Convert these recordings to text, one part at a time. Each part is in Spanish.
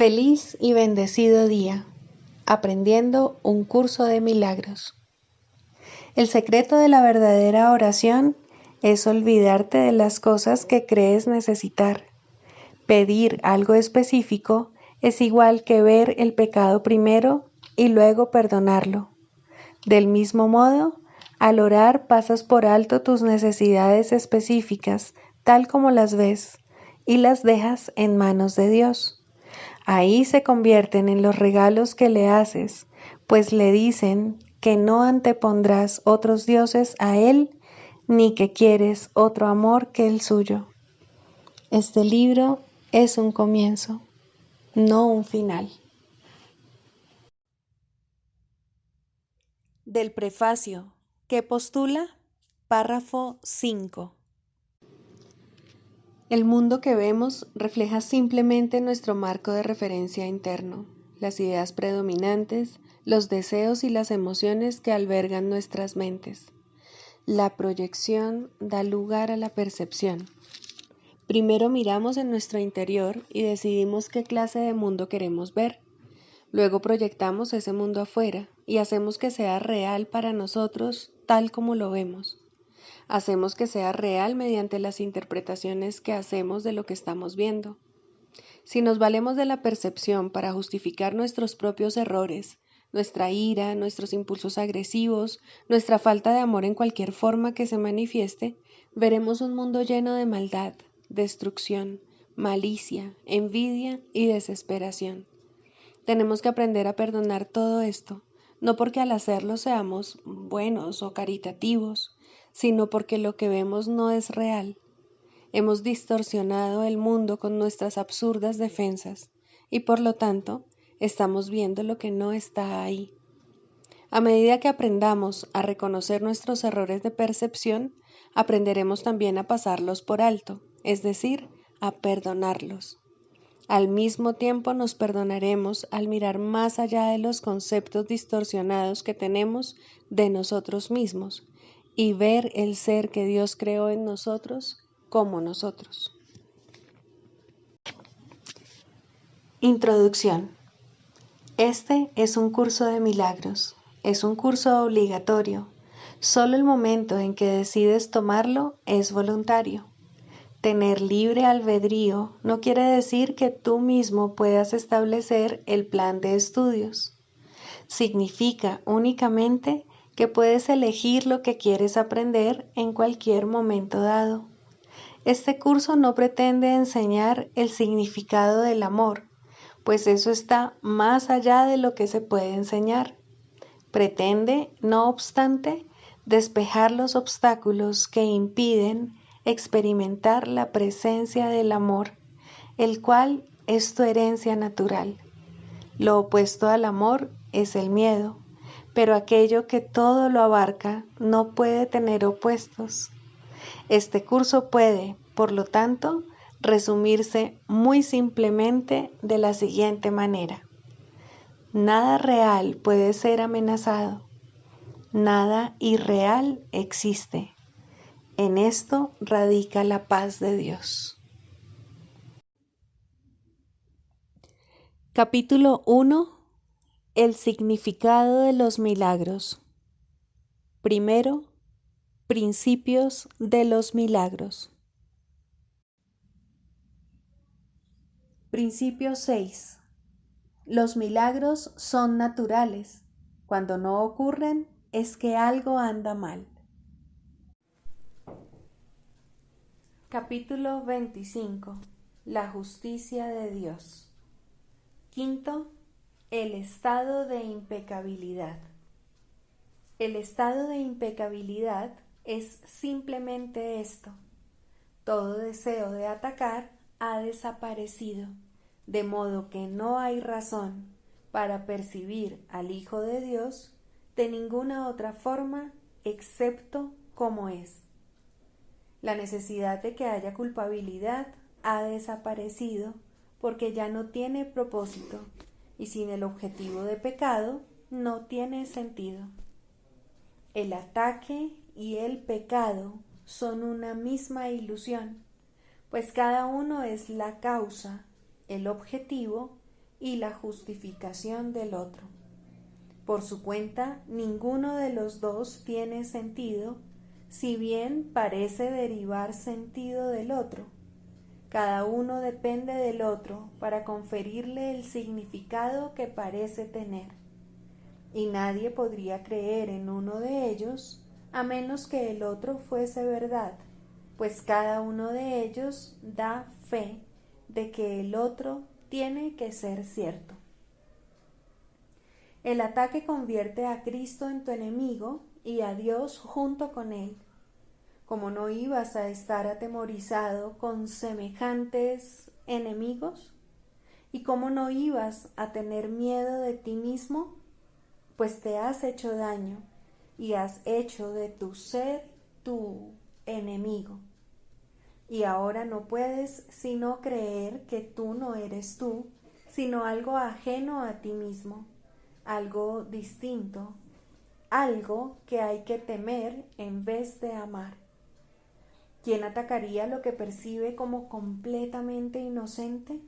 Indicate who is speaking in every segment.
Speaker 1: Feliz y bendecido día, aprendiendo un curso de milagros. El secreto de la verdadera oración es olvidarte de las cosas que crees necesitar. Pedir algo específico es igual que ver el pecado primero y luego perdonarlo. Del mismo modo, al orar pasas por alto tus necesidades específicas, tal como las ves, y las dejas en manos de Dios. Ahí se convierten en los regalos que le haces, pues le dicen que no antepondrás otros dioses a Él, ni que quieres otro amor que el suyo. Este libro es un comienzo, no un final. Del prefacio, que postula, párrafo 5. El mundo que vemos refleja simplemente nuestro marco de referencia interno, las ideas predominantes, los deseos y las emociones que albergan nuestras mentes. La proyección da lugar a la percepción. Primero miramos en nuestro interior y decidimos qué clase de mundo queremos ver. Luego proyectamos ese mundo afuera y hacemos que sea real para nosotros tal como lo vemos. Hacemos que sea real mediante las interpretaciones que hacemos de lo que estamos viendo. Si nos valemos de la percepción para justificar nuestros propios errores, nuestra ira, nuestros impulsos agresivos, nuestra falta de amor en cualquier forma que se manifieste, veremos un mundo lleno de maldad, destrucción, malicia, envidia y desesperación. Tenemos que aprender a perdonar todo esto, no porque al hacerlo seamos buenos o caritativos, sino porque lo que vemos no es real. Hemos distorsionado el mundo con nuestras absurdas defensas y por lo tanto estamos viendo lo que no está ahí. A medida que aprendamos a reconocer nuestros errores de percepción, aprenderemos también a pasarlos por alto, es decir, a perdonarlos. Al mismo tiempo nos perdonaremos al mirar más allá de los conceptos distorsionados que tenemos de nosotros mismos y ver el ser que Dios creó en nosotros como nosotros. Introducción. Este es un curso de milagros. Es un curso obligatorio. Solo el momento en que decides tomarlo es voluntario. Tener libre albedrío no quiere decir que tú mismo puedas establecer el plan de estudios. Significa únicamente que puedes elegir lo que quieres aprender en cualquier momento dado. Este curso no pretende enseñar el significado del amor, pues eso está más allá de lo que se puede enseñar. Pretende, no obstante, despejar los obstáculos que impiden experimentar la presencia del amor, el cual es tu herencia natural. Lo opuesto al amor es el miedo, pero aquello que todo lo abarca no puede tener opuestos. Este curso puede, por lo tanto, resumirse muy simplemente de la siguiente manera. Nada real puede ser amenazado. Nada irreal existe. En esto radica la paz de Dios. Capítulo 1. El significado de los milagros. Primero, principios de los milagros. Principio 6. Los milagros son naturales. Cuando no ocurren, es que algo anda mal. Capítulo 25. La justicia de Dios. Quinto, el estado de impecabilidad. El estado de impecabilidad es simplemente esto. Todo deseo de atacar ha desaparecido, de modo que no hay razón para percibir al Hijo de Dios de ninguna otra forma excepto como es. La necesidad de que haya culpabilidad ha desaparecido porque ya no tiene propósito y sin el objetivo de pecado no tiene sentido. El ataque y el pecado son una misma ilusión, pues cada uno es la causa, el objetivo y la justificación del otro. Por su cuenta, ninguno de los dos tiene sentido, si bien parece derivar sentido del otro. Cada uno depende del otro para conferirle el significado que parece tener, y nadie podría creer en uno de ellos a menos que el otro fuese verdad, pues cada uno de ellos da fe de que el otro tiene que ser cierto. El ataque convierte a Cristo en tu enemigo y a Dios junto con él. ¿Cómo no ibas a estar atemorizado con semejantes enemigos? ¿Y cómo no ibas a tener miedo de ti mismo? Pues te has hecho daño y has hecho de tu ser tu enemigo. Y ahora no puedes sino creer que tú no eres tú, sino algo ajeno a ti mismo, algo distinto, algo que hay que temer en vez de amar. ¿Quién atacaría lo que percibe como completamente inocente?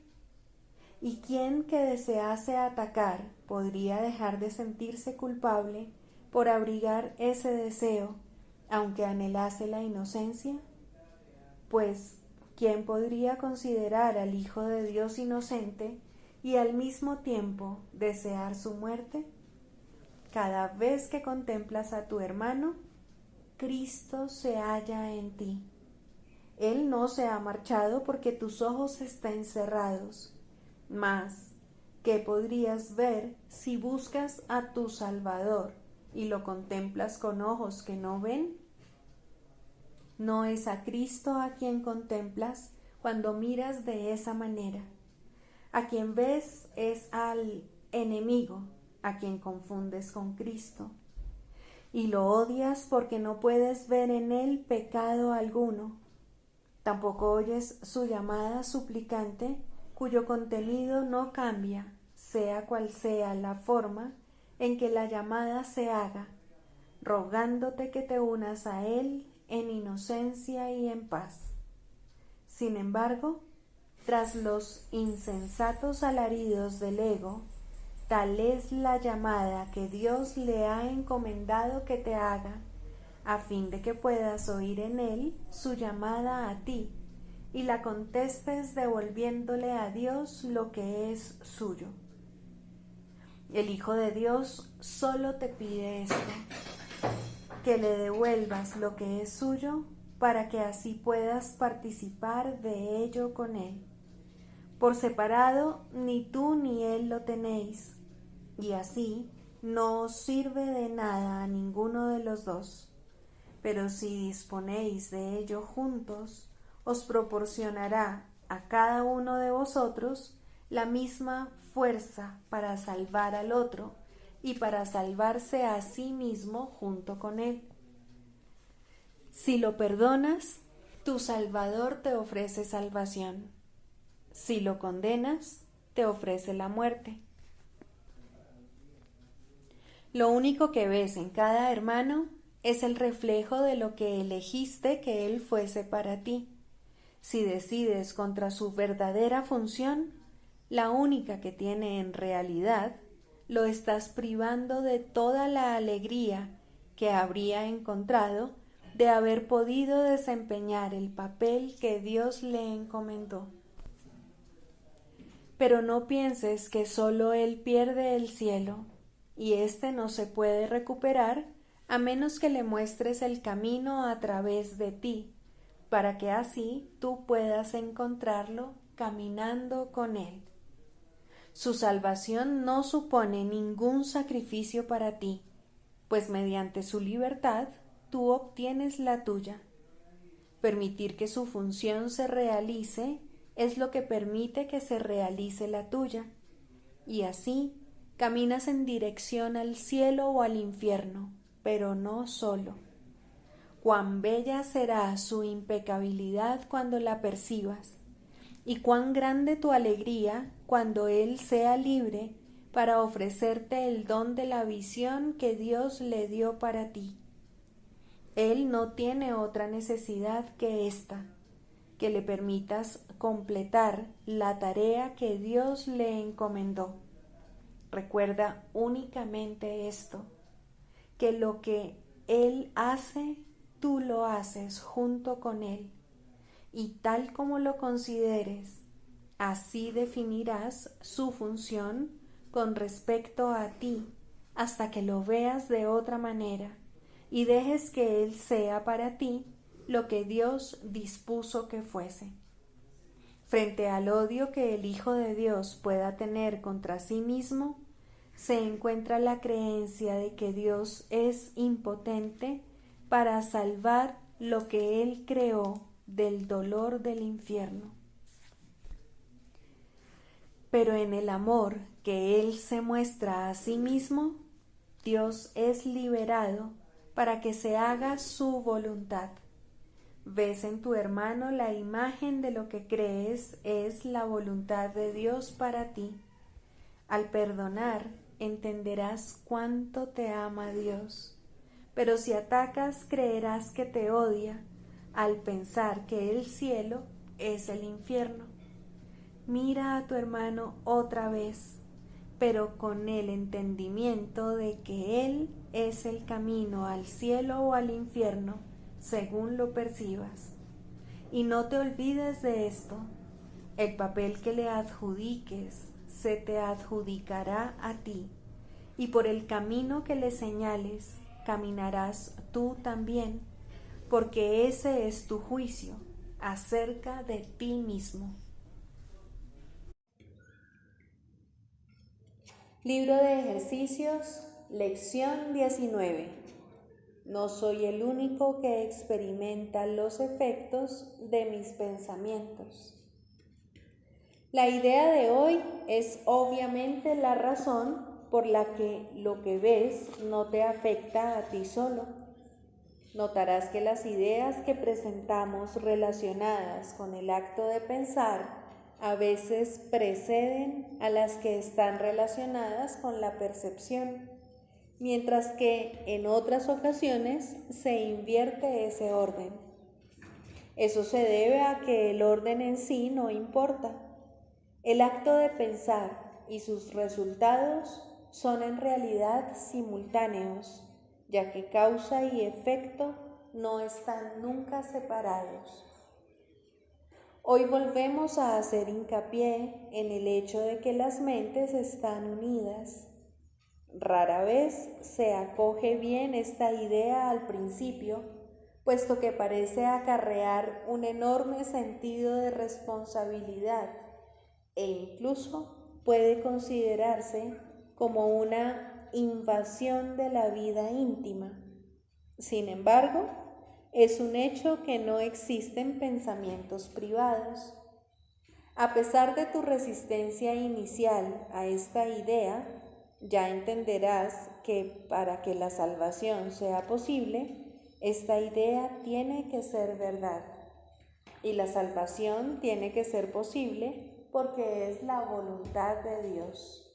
Speaker 1: ¿Y quién que desease atacar podría dejar de sentirse culpable por abrigar ese deseo, aunque anhelase la inocencia? Pues, ¿quién podría considerar al Hijo de Dios inocente y al mismo tiempo desear su muerte? Cada vez que contemplas a tu hermano, Cristo se halla en ti. Él no se ha marchado porque tus ojos estén cerrados. Mas, ¿qué podrías ver si buscas a tu Salvador y lo contemplas con ojos que no ven? No es a Cristo a quien contemplas cuando miras de esa manera. A quien ves es al enemigo, a quien confundes con Cristo. Y lo odias porque no puedes ver en él pecado alguno. Tampoco oyes su llamada suplicante, cuyo contenido no cambia, sea cual sea la forma en que la llamada se haga, rogándote que te unas a él en inocencia y en paz. Sin embargo, tras los insensatos alaridos del ego, tal es la llamada que Dios le ha encomendado que te haga, a fin de que puedas oír en él su llamada a ti y la contestes devolviéndole a Dios lo que es suyo. El Hijo de Dios solo te pide esto, que le devuelvas lo que es suyo para que así puedas participar de ello con él. Por separado, ni tú ni él lo tenéis, y así no os sirve de nada a ninguno de los dos. Pero si disponéis de ello juntos, os proporcionará a cada uno de vosotros la misma fuerza para salvar al otro y para salvarse a sí mismo junto con él. Si lo perdonas, tu Salvador te ofrece salvación. Si lo condenas, te ofrece la muerte. Lo único que ves en cada hermano es el reflejo de lo que elegiste que él fuese para ti. Si decides contra su verdadera función, la única que tiene en realidad, lo estás privando de toda la alegría que habría encontrado de haber podido desempeñar el papel que Dios le encomendó. Pero no pienses que solo él pierde el cielo, y éste no se puede recuperar a menos que le muestres el camino a través de ti, para que así tú puedas encontrarlo caminando con él. Su salvación no supone ningún sacrificio para ti, pues mediante su libertad tú obtienes la tuya. Permitir que su función se realice es lo que permite que se realice la tuya, y así caminas en dirección al cielo o al infierno, pero no solo. Cuán bella será su impecabilidad cuando la percibas, y cuán grande tu alegría cuando Él sea libre para ofrecerte el don de la visión que Dios le dio para ti. Él no tiene otra necesidad que esta, que le permitas completar la tarea que Dios le encomendó. Recuerda únicamente esto, que lo que Él hace, tú lo haces junto con Él, y tal como lo consideres, así definirás su función con respecto a ti, hasta que lo veas de otra manera y dejes que Él sea para ti lo que Dios dispuso que fuese. Frente al odio que el Hijo de Dios pueda tener contra sí mismo, se encuentra la creencia de que Dios es impotente para salvar lo que Él creó del dolor del infierno. Pero en el amor que Él se muestra a sí mismo, Dios es liberado para que se haga su voluntad. Ves en tu hermano la imagen de lo que crees es la voluntad de Dios para ti. Al perdonar, entenderás cuánto te ama Dios. Pero si atacas, creerás que te odia, al pensar que el cielo es el infierno. Mira a tu hermano otra vez, pero con el entendimiento de que Él es el camino al cielo o al infierno, según lo percibas. Y no te olvides de esto: el papel que le adjudiques se te adjudicará a ti, y por el camino que le señales caminarás tú también, porque ese es tu juicio acerca de ti mismo. Libro de ejercicios, lección 19. No soy el único que experimenta los efectos de mis pensamientos. La idea de hoy es obviamente la razón por la que lo que ves no te afecta a ti solo. Notarás que las ideas que presentamos relacionadas con el acto de pensar a veces preceden a las que están relacionadas con la percepción, mientras que en otras ocasiones se invierte ese orden. Eso se debe a que el orden en sí no importa. El acto de pensar y sus resultados son en realidad simultáneos, ya que causa y efecto no están nunca separados. Hoy volvemos a hacer hincapié en el hecho de que las mentes están unidas. Rara vez se acoge bien esta idea al principio, puesto que parece acarrear un enorme sentido de responsabilidad e incluso puede considerarse como una invasión de la vida íntima. Sin embargo, es un hecho que no existen pensamientos privados. A pesar de tu resistencia inicial a esta idea, ya entenderás que para que la salvación sea posible, esta idea tiene que ser verdad. Y la salvación tiene que ser posible porque es la voluntad de Dios.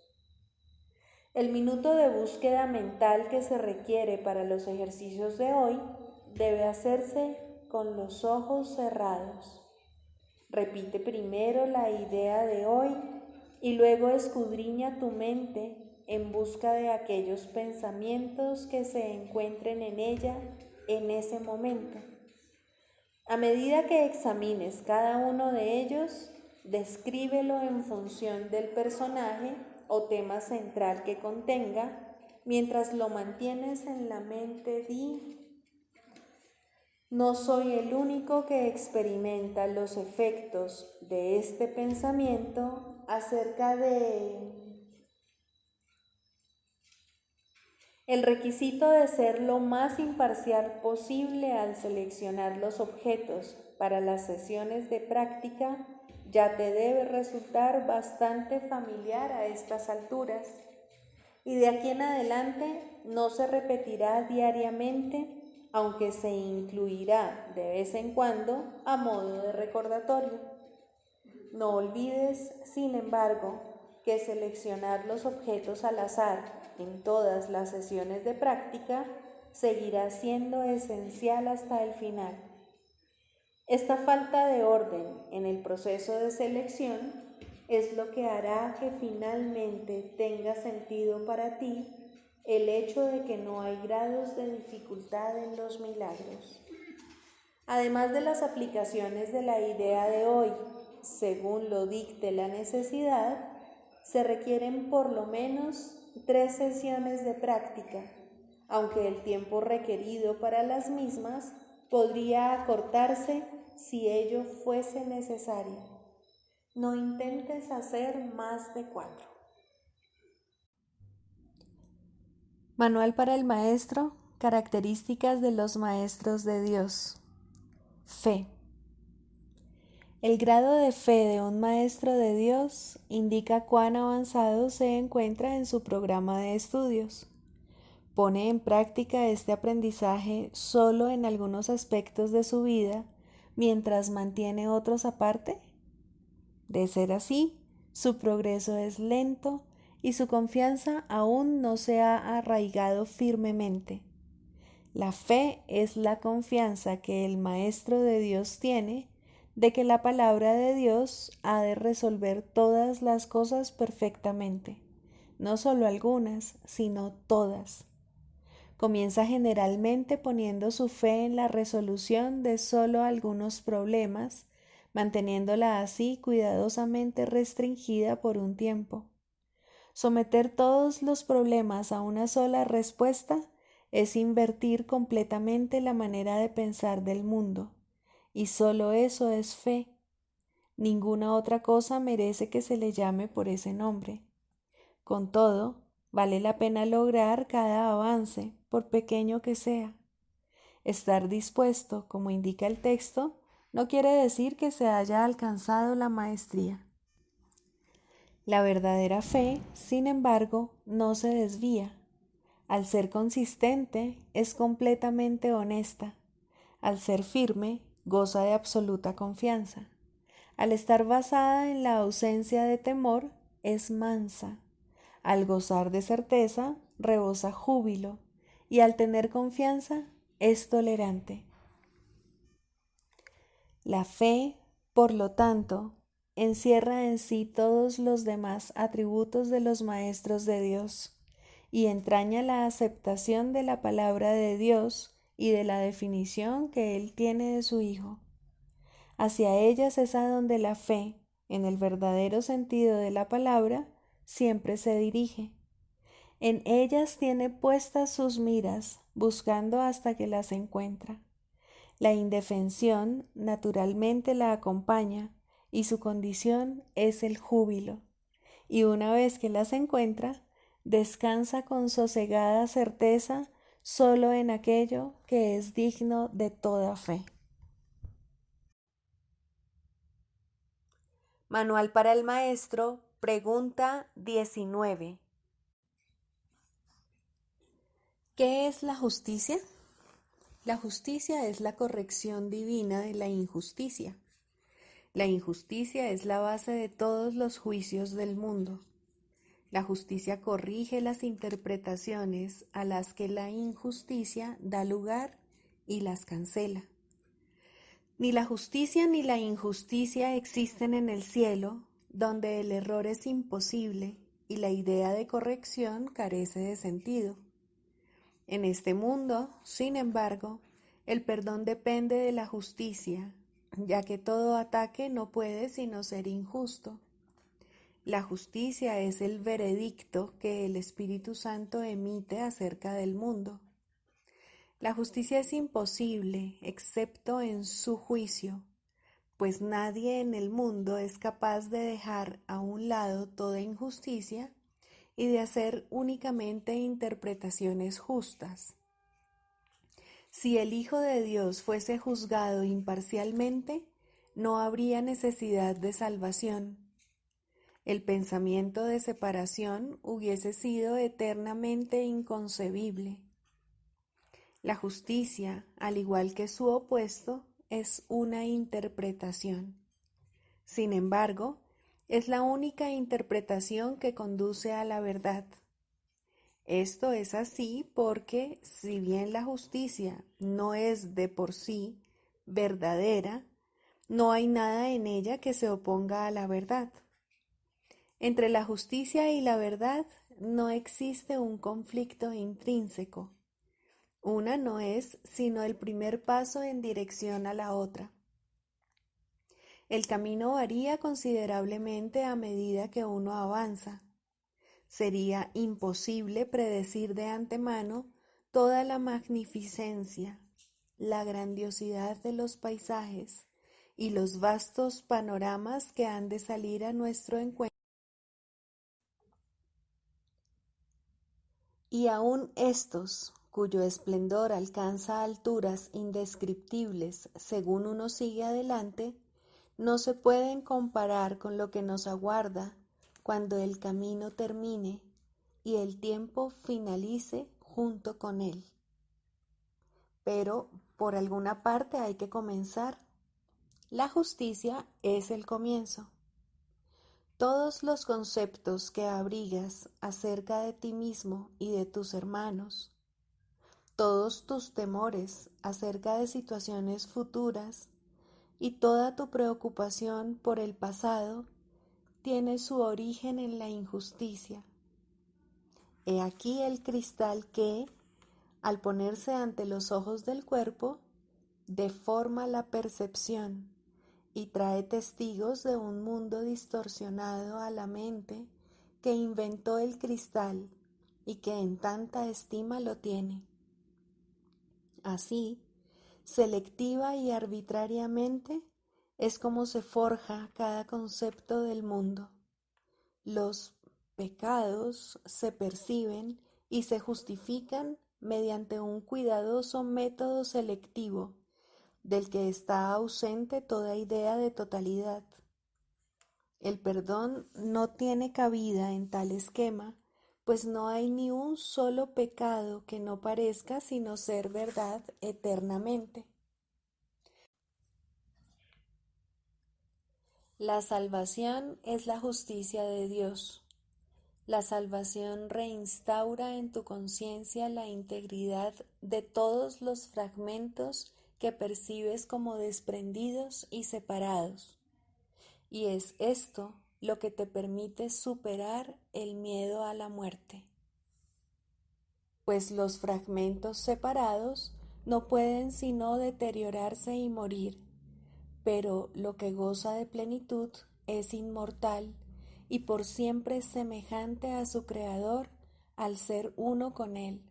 Speaker 1: El minuto de búsqueda mental que se requiere para los ejercicios de hoy debe hacerse con los ojos cerrados. Repite primero la idea de hoy y luego escudriña tu mente en busca de aquellos pensamientos que se encuentren en ella en ese momento. A medida que examines cada uno de ellos, descríbelo en función del personaje o tema central que contenga. Mientras lo mantienes en la mente, di: no soy el único que experimenta los efectos de este pensamiento acerca de... El requisito de ser lo más imparcial posible al seleccionar los objetos para las sesiones de práctica ya te debe resultar bastante familiar a estas alturas, y de aquí en adelante no se repetirá diariamente, aunque se incluirá de vez en cuando a modo de recordatorio. No olvides, sin embargo, que seleccionar los objetos al azar en todas las sesiones de práctica seguirá siendo esencial hasta el final.
Speaker 2: Esta falta de orden en el proceso de selección es lo que hará que finalmente tenga sentido para ti el hecho de que no hay grados de dificultad en los milagros. Además de las aplicaciones de la idea de hoy, según lo dicte la necesidad, se requieren por lo menos 3 sesiones de práctica, aunque el tiempo requerido para las mismas podría acortarse si ello fuese necesario. No intentes hacer más de 4.
Speaker 1: Manual para el maestro, características de los maestros de Dios. Fe. El grado de fe de un maestro de Dios indica cuán avanzado se encuentra en su programa de estudios. ¿Pone en práctica este aprendizaje solo en algunos aspectos de su vida mientras mantiene otros aparte? De ser así, su progreso es lento y su confianza aún no se ha arraigado firmemente. La fe es la confianza que el Maestro de Dios tiene de que la palabra de Dios ha de resolver todas las cosas perfectamente, no solo algunas, sino todas. Comienza generalmente poniendo su fe en la resolución de solo algunos problemas, manteniéndola así cuidadosamente restringida por un tiempo. Someter todos los problemas a una sola respuesta es invertir completamente la manera de pensar del mundo, y solo eso es fe. Ninguna otra cosa merece que se le llame por ese nombre. Con todo, vale la pena lograr cada avance, por pequeño que sea. Estar dispuesto, como indica el texto, no quiere decir que se haya alcanzado la maestría. La verdadera fe, sin embargo, no se desvía. Al ser consistente, es completamente honesta. Al ser firme, goza de absoluta confianza. Al estar basada en la ausencia de temor, es mansa. Al gozar de certeza, rebosa júbilo. Y al tener confianza, es tolerante. La fe, por lo tanto, encierra en sí todos los demás atributos de los maestros de Dios y entraña la aceptación de la palabra de Dios y de la definición que Él tiene de su Hijo. Hacia ellas es a donde la fe, en el verdadero sentido de la palabra, siempre se dirige. En ellas tiene puestas sus miras, buscando hasta que las encuentra. La indefensión naturalmente la acompaña y su condición es el júbilo. Y una vez que las encuentra, descansa con sosegada certeza solo en aquello que es digno de toda fe. Manual para el maestro, pregunta 19. ¿Qué es la justicia? La justicia es la corrección divina de la injusticia. La injusticia es la base de todos los juicios del mundo. La justicia corrige las interpretaciones a las que la injusticia da lugar y las cancela. Ni la justicia ni la injusticia existen en el cielo, donde el error es imposible y la idea de corrección carece de sentido. En este mundo, sin embargo, el perdón depende de la justicia, ya que todo ataque no puede sino ser injusto. La justicia es el veredicto que el Espíritu Santo emite acerca del mundo. La justicia es imposible, excepto en su juicio, pues nadie en el mundo es capaz de dejar a un lado toda injusticia y de hacer únicamente interpretaciones justas. Si el Hijo de Dios fuese juzgado imparcialmente, no habría necesidad de salvación. El pensamiento de separación hubiese sido eternamente inconcebible. La justicia, al igual que su opuesto, es una interpretación. Sin embargo, es la única interpretación que conduce a la verdad. Esto es así porque, si bien la justicia no es de por sí verdadera, No hay nada en ella que se oponga a la verdad. Entre la justicia y la verdad no existe un conflicto intrínseco. Una no es sino el primer paso en dirección a la otra. El camino varía considerablemente a medida que uno avanza. Sería imposible predecir de antemano toda la magnificencia, la grandiosidad de los paisajes y los vastos panoramas que han de salir a nuestro encuentro. Y aun estos, cuyo esplendor alcanza alturas indescriptibles según uno sigue adelante, no se pueden comparar con lo que nos aguarda cuando el camino termine y el tiempo finalice junto con él. Pero por alguna parte hay que comenzar. La justicia es el comienzo. Todos los conceptos que abrigas acerca de ti mismo y de tus hermanos, todos tus temores acerca de situaciones futuras y toda tu preocupación por el pasado tiene su origen en la injusticia. He aquí el cristal que, al ponerse ante los ojos del cuerpo, deforma la percepción y trae testigos de un mundo distorsionado a la mente que inventó el cristal y que en tanta estima lo tiene. Así, selectiva y arbitrariamente, es como se forja cada concepto del mundo. Los pecados se perciben y se justifican mediante un cuidadoso método selectivo del que está ausente toda idea de totalidad. El perdón no tiene cabida en tal esquema, pues no hay ni un solo pecado que no parezca sino ser verdad eternamente. La salvación es la justicia de Dios. La salvación reinstaura en tu conciencia la integridad de todos los fragmentos que percibes como desprendidos y separados. Y es esto lo que te permite superar el miedo a la muerte. Pues los fragmentos separados no pueden sino deteriorarse y morir, pero lo que goza de plenitud es inmortal y por siempre semejante a su Creador al ser uno con Él.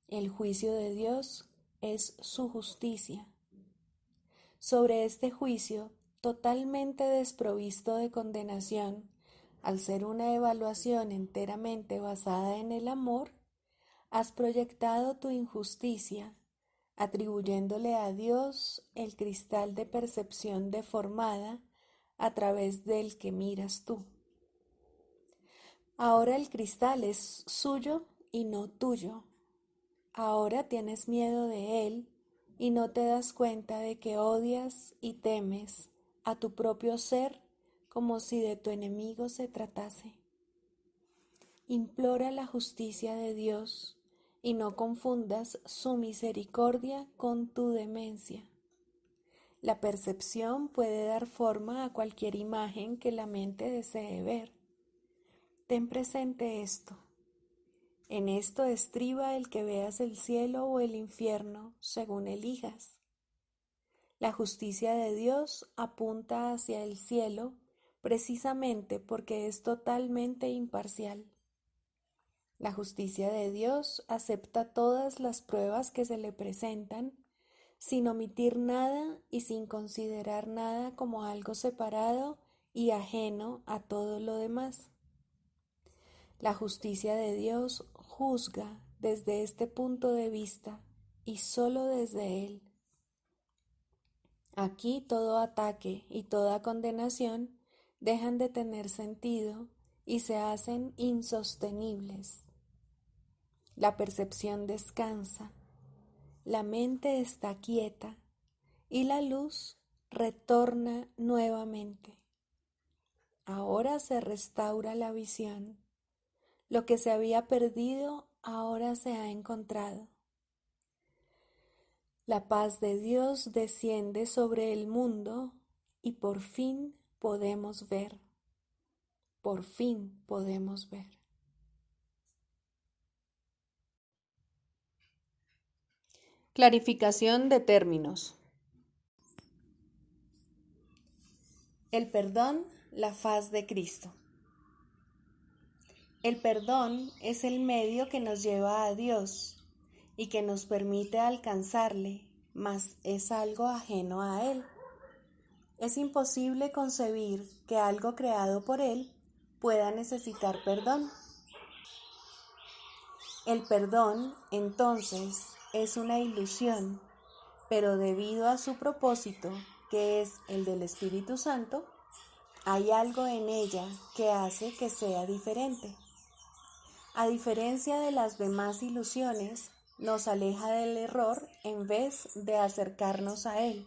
Speaker 1: El juicio de Dios es su justicia. Sobre este juicio, totalmente desprovisto de condenación, al ser una evaluación enteramente basada en el amor, has proyectado tu injusticia, atribuyéndole a Dios el cristal de percepción deformada a través del que miras tú. Ahora el cristal es suyo y no tuyo. Ahora tienes miedo de él y no te das cuenta de que odias y temes a tu propio ser como si de tu enemigo se tratase. Implora la justicia de Dios y no confundas su misericordia con tu demencia. La percepción puede dar forma a cualquier imagen que la mente desee ver. Ten presente esto. En esto estriba el que veas el cielo o el infierno, según elijas. La justicia de Dios apunta hacia el cielo precisamente porque es totalmente imparcial. La justicia de Dios acepta todas las pruebas que se le presentan, sin omitir nada y sin considerar nada como algo separado y ajeno a todo lo demás. La justicia de Dios juzga desde este punto de vista y solo desde él. Aquí todo ataque y toda condenación dejan de tener sentido y se hacen insostenibles. La percepción descansa, la mente está quieta y la luz retorna nuevamente. Ahora se restaura la visión. Lo que se había perdido ahora se ha encontrado. La paz de Dios desciende sobre el mundo y por fin podemos ver. Por fin podemos ver. Clarificación de términos. El perdón, la faz de Cristo. El perdón es el medio que nos lleva a Dios y que nos permite alcanzarle, mas es algo ajeno a Él. Es imposible concebir que algo creado por Él pueda necesitar perdón. El perdón, entonces, es una ilusión, pero debido a su propósito, que es el del Espíritu Santo, hay algo en ella que hace que sea diferente. A diferencia de las demás ilusiones, nos aleja del error en vez de acercarnos a él.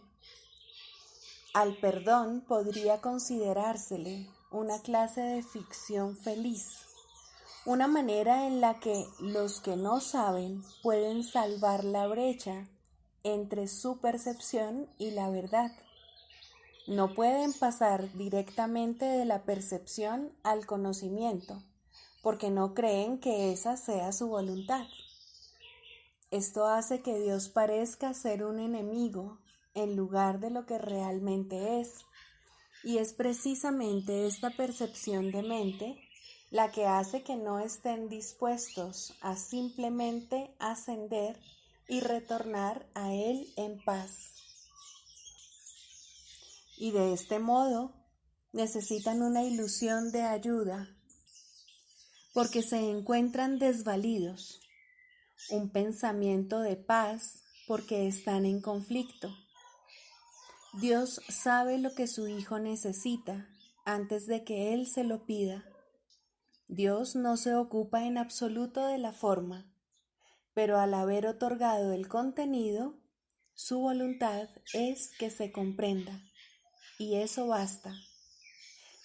Speaker 1: Al perdón podría considerársele una clase de ficción feliz, una manera en la que los que no saben pueden salvar la brecha entre su percepción y la verdad. No pueden pasar directamente de la percepción al conocimiento, porque no creen que esa sea su voluntad. Esto hace que Dios parezca ser un enemigo en lugar de lo que realmente es, y es precisamente esta percepción de mente la que hace que no estén dispuestos a simplemente ascender y retornar a Él en paz. Y de este modo necesitan una ilusión de ayuda porque se encuentran desvalidos, un pensamiento de paz porque están en conflicto. Dios sabe lo que su Hijo necesita antes de que Él se lo pida. Dios no se ocupa en absoluto de la forma, pero al haber otorgado el contenido, su voluntad es que se comprenda, y eso basta.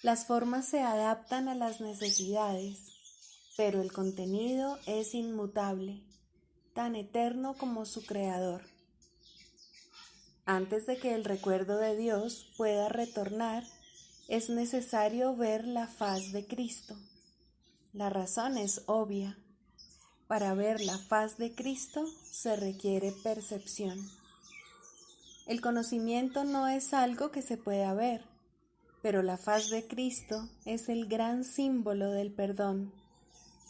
Speaker 1: Las formas se adaptan a las necesidades, pero el contenido es inmutable, tan eterno como su creador. Antes de que el recuerdo de Dios pueda retornar, es necesario ver la faz de Cristo. La razón es obvia. Para ver la faz de Cristo se requiere percepción. El conocimiento no es algo que se pueda ver, pero la faz de Cristo es el gran símbolo del perdón.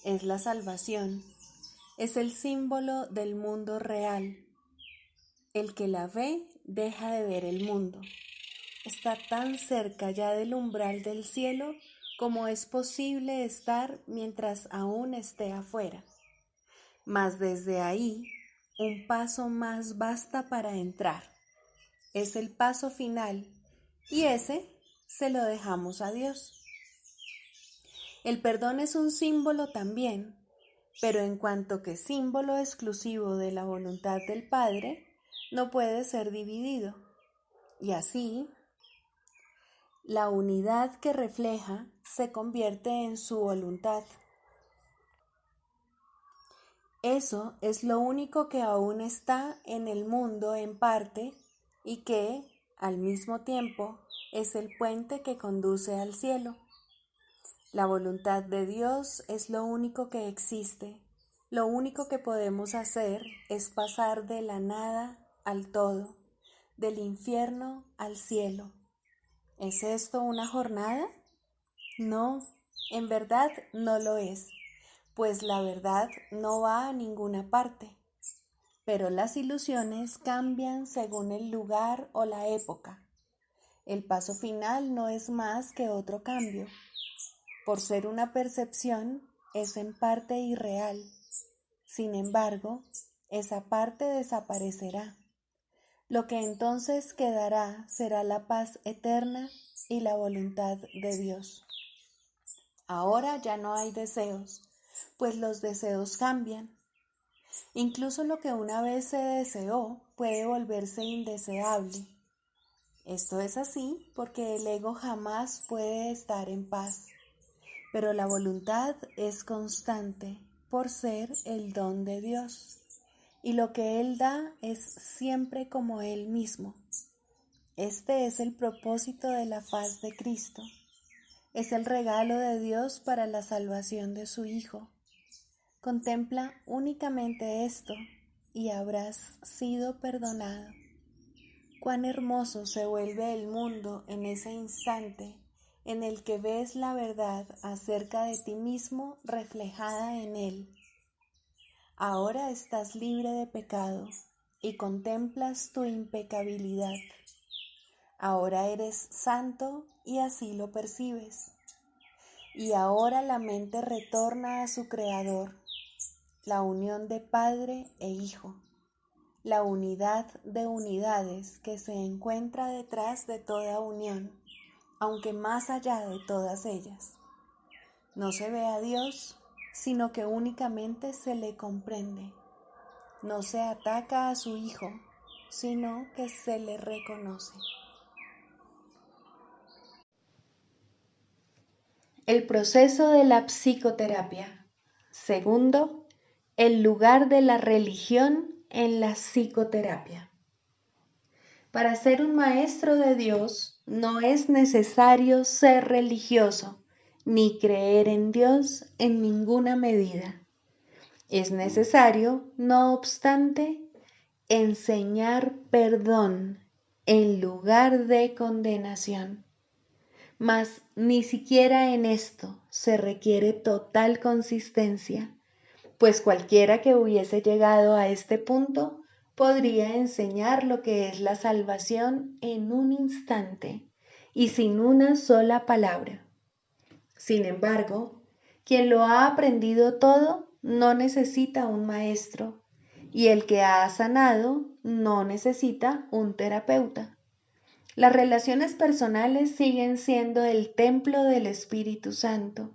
Speaker 1: Es la salvación, es el símbolo del mundo real. El que la ve deja de ver el mundo. Está tan cerca ya del umbral del cielo como es posible estar mientras aún esté afuera. Mas desde ahí, un paso más basta para entrar. Es el paso final y ese se lo dejamos a Dios. El perdón es un símbolo también, pero en cuanto que símbolo exclusivo de la voluntad del Padre, no puede ser dividido. Y así, la unidad que refleja se convierte en su voluntad. Eso es lo único que aún está en el mundo en parte y que, al mismo tiempo, es el puente que conduce al cielo. La voluntad de Dios es lo único que existe. Lo único que podemos hacer es pasar de la nada al todo, del infierno al cielo. ¿Es esto una jornada? No, en verdad no lo es, pues la verdad no va a ninguna parte. Pero las ilusiones cambian según el lugar o la época. El paso final no es más que otro cambio. Por ser una percepción, es en parte irreal. Sin embargo, esa parte desaparecerá. Lo que entonces quedará será la paz eterna y la voluntad de Dios. Ahora ya no hay deseos, pues los deseos cambian. Incluso lo que una vez se deseó puede volverse indeseable. Esto es así porque el ego jamás puede estar en paz. Pero la voluntad es constante por ser el don de Dios.
Speaker 2: y lo que Él da es siempre como Él mismo. Este es el propósito de la faz de Cristo. Es el regalo de Dios para la salvación de su Hijo. Contempla únicamente esto y habrás sido perdonado. Cuán hermoso se vuelve el mundo en ese instante en el que ves la verdad acerca de ti mismo reflejada en Él. Ahora estás libre de pecado y contemplas tu impecabilidad. Ahora eres santo y así lo percibes. Y ahora la mente retorna a su Creador, la unión de Padre e Hijo, la unidad de unidades que se encuentra detrás de toda unión, aunque más allá de todas ellas. No se ve a Dios, sino que únicamente se le comprende. No se ataca a su Hijo, sino que se le reconoce.
Speaker 1: El proceso de la psicoterapia. Segundo, el lugar de la religión en la psicoterapia. Para ser un maestro de Dios no es necesario ser religioso ni creer en Dios en ninguna medida. Es necesario, no obstante, enseñar perdón en lugar de condenación. Mas ni siquiera en esto se requiere total consistencia, pues cualquiera que hubiese llegado a este punto podría enseñar lo que es la salvación en un instante y sin una sola palabra. Sin embargo, quien lo ha aprendido todo no necesita un maestro, y el que ha sanado no necesita un terapeuta. Las relaciones personales siguen siendo el templo del Espíritu Santo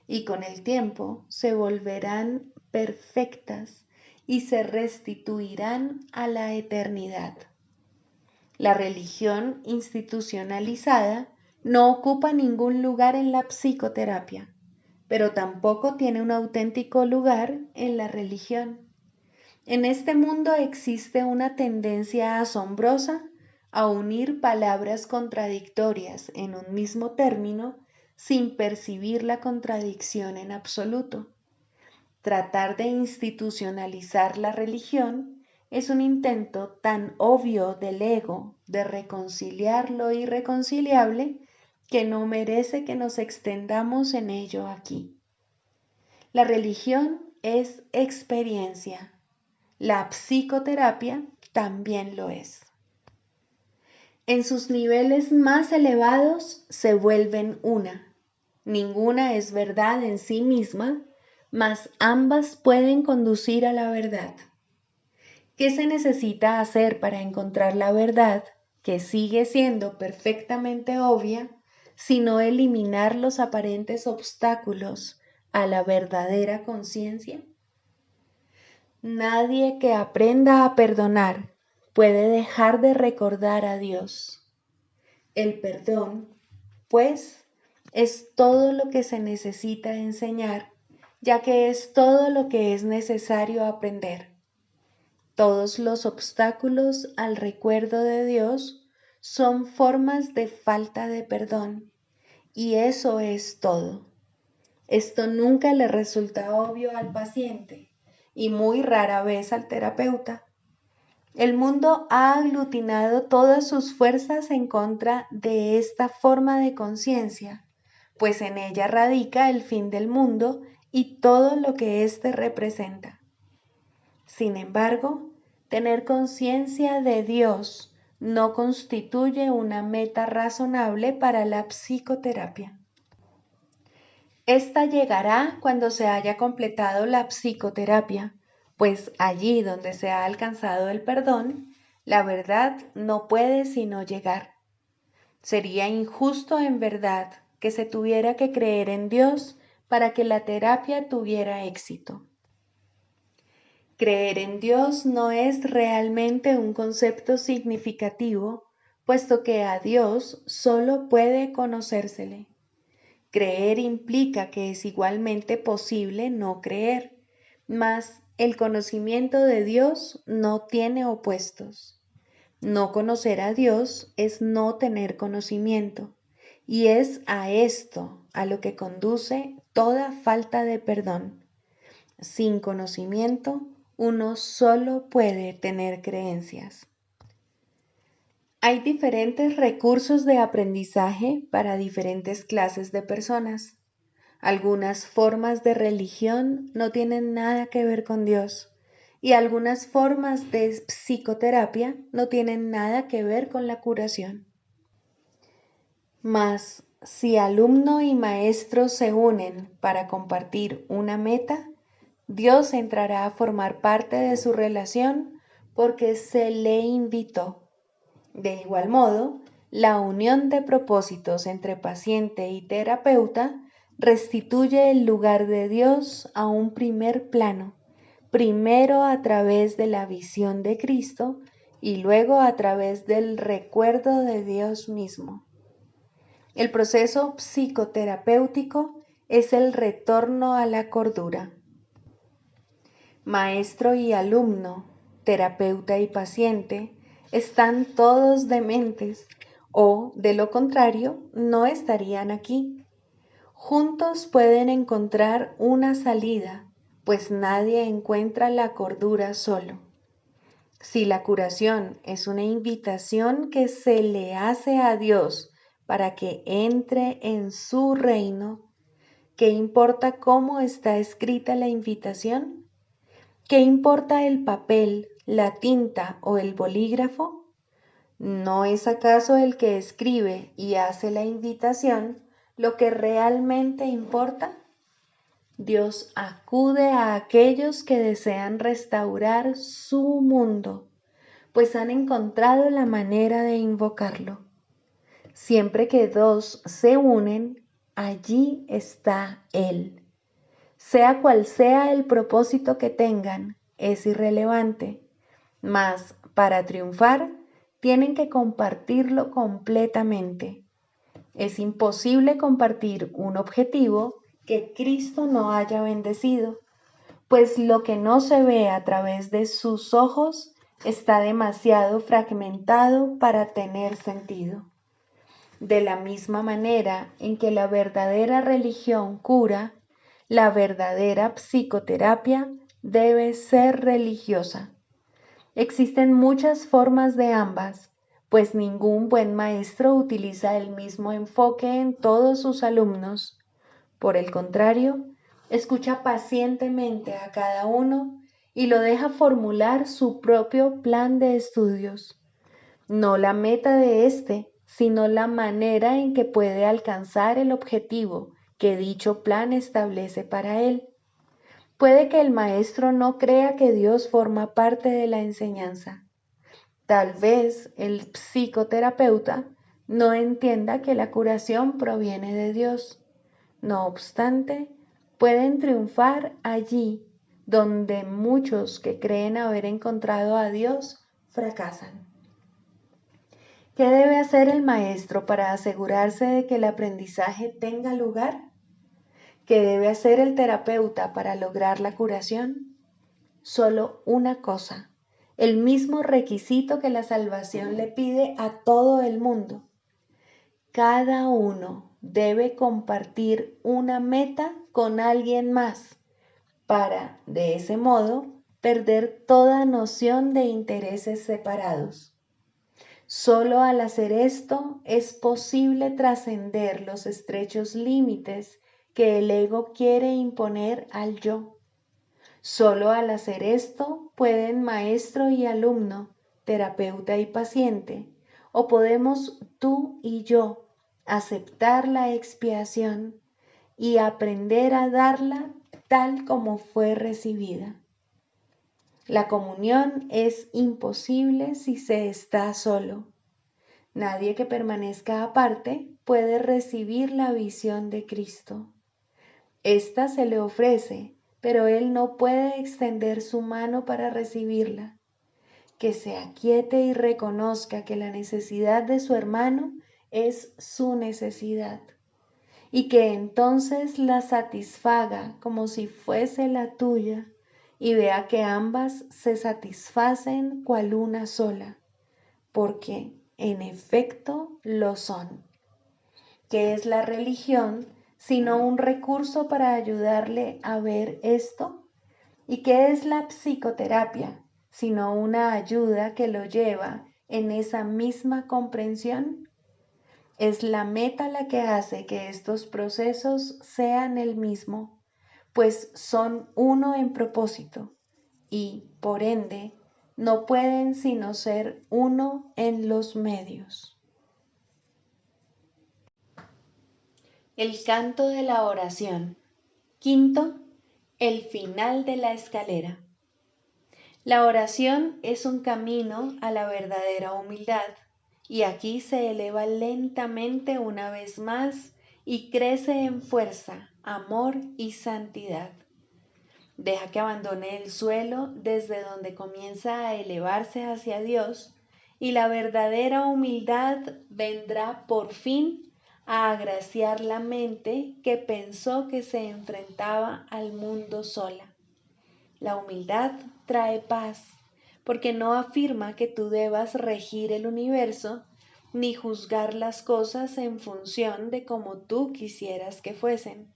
Speaker 1: y con el tiempo se volverán perfectas y se restituirán a la eternidad. La religión institucionalizada no ocupa ningún lugar en la psicoterapia, pero tampoco tiene un auténtico lugar en la religión. En este mundo existe una tendencia asombrosa a unir palabras contradictorias en un mismo término sin percibir la contradicción en absoluto. Tratar de institucionalizar la religión es un intento tan obvio del ego de reconciliar lo irreconciliable que no merece que nos extendamos en ello aquí. La religión es experiencia. La psicoterapia también lo es. En sus niveles más elevados se vuelven una. Ninguna es verdad en sí misma, mas ambas pueden conducir a la verdad. ¿Qué se necesita hacer para encontrar la verdad, que sigue siendo perfectamente obvia, sino eliminar los aparentes obstáculos a la verdadera conciencia? Nadie que aprenda a perdonar puede dejar de recordar a Dios. El perdón, pues, es todo lo que se necesita enseñar, ya que es todo lo que es necesario aprender. Todos los obstáculos al recuerdo de Dios son formas de falta de perdón, y eso es todo. Esto nunca le resulta obvio al paciente y muy rara vez al terapeuta. El mundo ha aglutinado todas sus fuerzas en contra de esta forma de conciencia, pues en ella radica el fin del mundo y todo lo que éste representa. Sin embargo, tener conciencia de Dios no constituye una meta razonable para la psicoterapia. Esta llegará cuando se haya completado la psicoterapia, pues allí donde se ha alcanzado el perdón, la verdad no puede sino llegar. Sería injusto en verdad que se tuviera que creer en Dios para que la terapia tuviera éxito. Creer en Dios no es realmente un concepto significativo, puesto que a Dios solo puede conocérsele. Creer implica que es igualmente posible no creer, mas El conocimiento de Dios no tiene opuestos. No conocer a Dios es no tener conocimiento, y es a esto a lo que conduce toda falta de perdón. Sin conocimiento, uno solo puede tener creencias. Hay diferentes recursos de aprendizaje para diferentes clases de personas. Algunas formas de religión no tienen nada que ver con Dios y algunas formas de psicoterapia no tienen nada que ver con la curación. Mas, si alumno y maestro se unen para compartir una meta, Dios entrará a formar parte de su relación porque se le invitó. De igual modo, la unión de propósitos entre paciente y terapeuta restituye el lugar de Dios a un primer plano, primero a través de la visión de Cristo y luego a través del recuerdo de Dios mismo. El proceso psicoterapéutico es el retorno a la cordura. Maestro y alumno, terapeuta y paciente, están todos dementes o, de lo contrario, no estarían aquí. Juntos pueden encontrar una salida, pues nadie encuentra la cordura solo. Si la curación es una invitación que se le hace a Dios para que entre en su reino, ¿qué importa cómo está escrita la invitación? ¿Qué importa el papel, la tinta o el bolígrafo? ¿No es acaso el que escribe y hace la invitación lo que realmente importa? Dios acude a aquellos que desean restaurar su mundo, pues han encontrado la manera de invocarlo. Siempre que dos se unen, allí está Él. Sea cual sea el propósito que tengan, es irrelevante, mas para triunfar tienen que compartirlo completamente. Es imposible compartir un objetivo que Cristo no haya bendecido, pues lo que no se ve a través de sus ojos está demasiado fragmentado para tener sentido. De la misma manera en que la verdadera religión cura, la verdadera psicoterapia debe ser religiosa. Existen muchas formas de ambas, pues ningún buen maestro utiliza el mismo enfoque en todos sus alumnos. Por el contrario, escucha pacientemente a cada uno y lo deja formular su propio plan de estudios. No la meta de éste, sino la manera en que puede alcanzar el objetivo que dicho plan establece para él. Puede que el maestro no crea que Dios forma parte de la enseñanza. Tal vez el psicoterapeuta no entienda que la curación proviene de Dios. No obstante, pueden triunfar allí donde muchos que creen haber encontrado a Dios fracasan. ¿Qué debe hacer el maestro para asegurarse de que el aprendizaje tenga lugar? ¿Qué debe hacer el terapeuta para lograr la curación? Solo una cosa, el mismo requisito que la salvación le pide a todo el mundo. Cada uno debe compartir una meta con alguien más para, de ese modo, perder toda noción de intereses separados. Solo al hacer esto es posible trascender los estrechos límites que el ego quiere imponer al yo. Solo al hacer esto pueden maestro y alumno, terapeuta y paciente, o podemos tú y yo aceptar la expiación y aprender a darla tal como fue recibida. La comunión es imposible si se está solo. Nadie que permanezca aparte puede recibir la visión de Cristo. Esta se le ofrece, pero él no puede extender su mano para recibirla. Que se aquiete y reconozca que la necesidad de su hermano es su necesidad, y que entonces la satisfaga como si fuese la tuya, y vea que ambas se satisfacen cual una sola, porque en efecto lo son. ¿Qué es la religión sino un recurso para ayudarle a ver esto? ¿Y qué es la psicoterapia sino una ayuda que lo lleva en esa misma comprensión? Es la meta la que hace que estos procesos sean el mismo, pues son uno en propósito y, por ende, no pueden sino ser uno en los medios. El canto de la oración. Quinto, el final de la escalera. La oración es un camino a la verdadera humildad, y aquí se eleva lentamente una vez más y crece en fuerza, amor y santidad. Deja que abandone el suelo desde donde comienza a elevarse hacia Dios, y la verdadera humildad vendrá por fin a agraciar la mente que pensó que se enfrentaba al mundo sola. La humildad trae paz, porque no afirma que tú debas regir el universo ni juzgar las cosas en función de cómo tú quisieras que fuesen.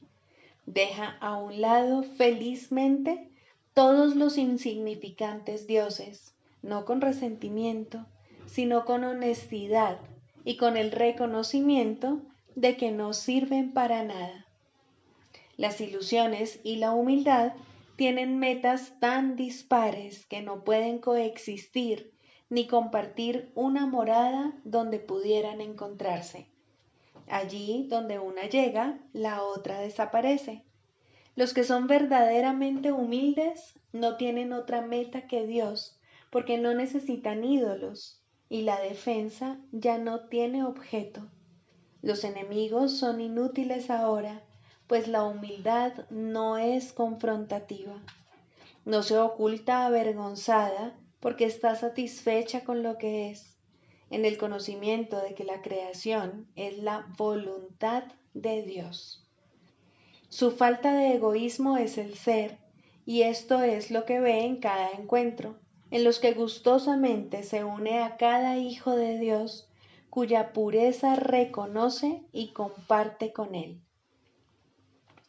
Speaker 1: Deja a un lado felizmente todos los insignificantes dioses, no con resentimiento, sino con honestidad y con el reconocimiento de que no sirven para nada. Las ilusiones y la humildad tienen metas tan dispares que no pueden coexistir ni compartir una morada donde pudieran encontrarse. Allí donde una llega, la otra desaparece. Los que son verdaderamente humildes no tienen otra meta que Dios, porque no necesitan ídolos, y la defensa ya no tiene objeto. Los enemigos son inútiles ahora, pues la humildad no es confrontativa. No se oculta avergonzada porque está satisfecha con lo que es, en el conocimiento de que la creación es la voluntad de Dios. Su falta de egoísmo es el ser, y esto es lo que ve en cada encuentro, en los que gustosamente se une a cada hijo de Dios, cuya pureza reconoce y comparte con él.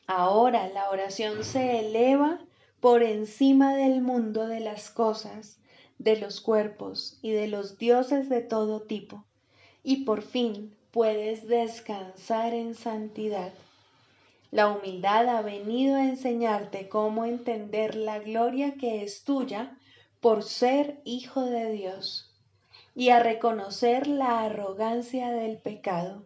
Speaker 1: Ahora la oración se eleva por encima del mundo de las cosas, de los cuerpos y de los dioses de todo tipo, y por fin puedes descansar en santidad. La humildad ha venido a enseñarte cómo entender la gloria que es tuya por ser hijo de Dios y a reconocer la arrogancia del pecado.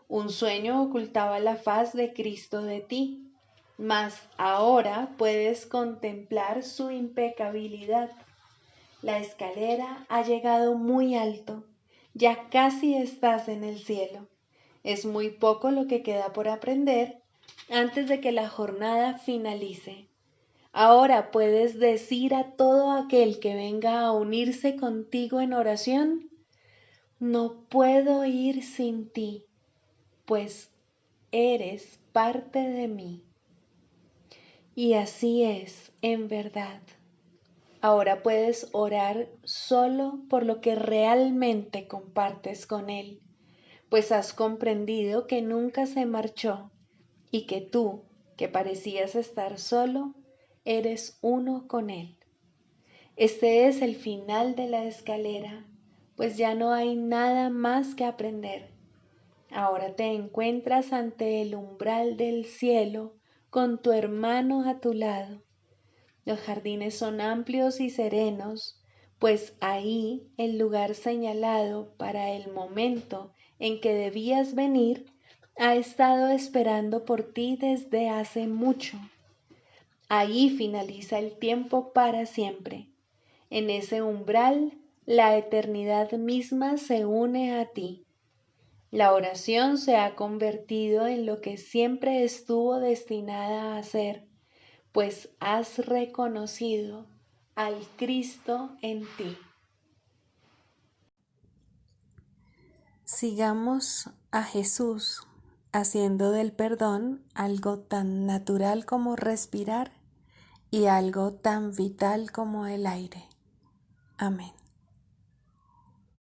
Speaker 1: Un sueño ocultaba la faz de Cristo de ti, mas ahora puedes contemplar su impecabilidad. La escalera ha llegado muy alto, ya casi estás en el cielo. Es muy poco lo que queda por aprender antes de que la jornada finalice. Ahora puedes decir a todo aquel que venga a unirse contigo en oración: no puedo ir sin ti, pues eres parte de mí. Y así es, en verdad. Ahora puedes orar solo por lo que realmente compartes con Él, pues has comprendido que nunca se marchó y que tú, que parecías estar solo, eres uno con Él. Este es el final de la escalera, pues ya no hay nada más que aprender. Ahora te encuentras ante el umbral del cielo con tu hermano a tu lado. Los jardines son amplios y serenos, pues ahí el lugar señalado para el momento en que debías venir ha estado esperando por ti desde hace mucho. Ahí finaliza el tiempo para siempre. En ese umbral, la eternidad misma se une a ti. La oración se ha convertido en lo que siempre estuvo destinada a ser, pues has reconocido al Cristo en ti. Sigamos a Jesús haciendo del perdón algo tan natural como respirar y algo tan vital como el aire. Amén.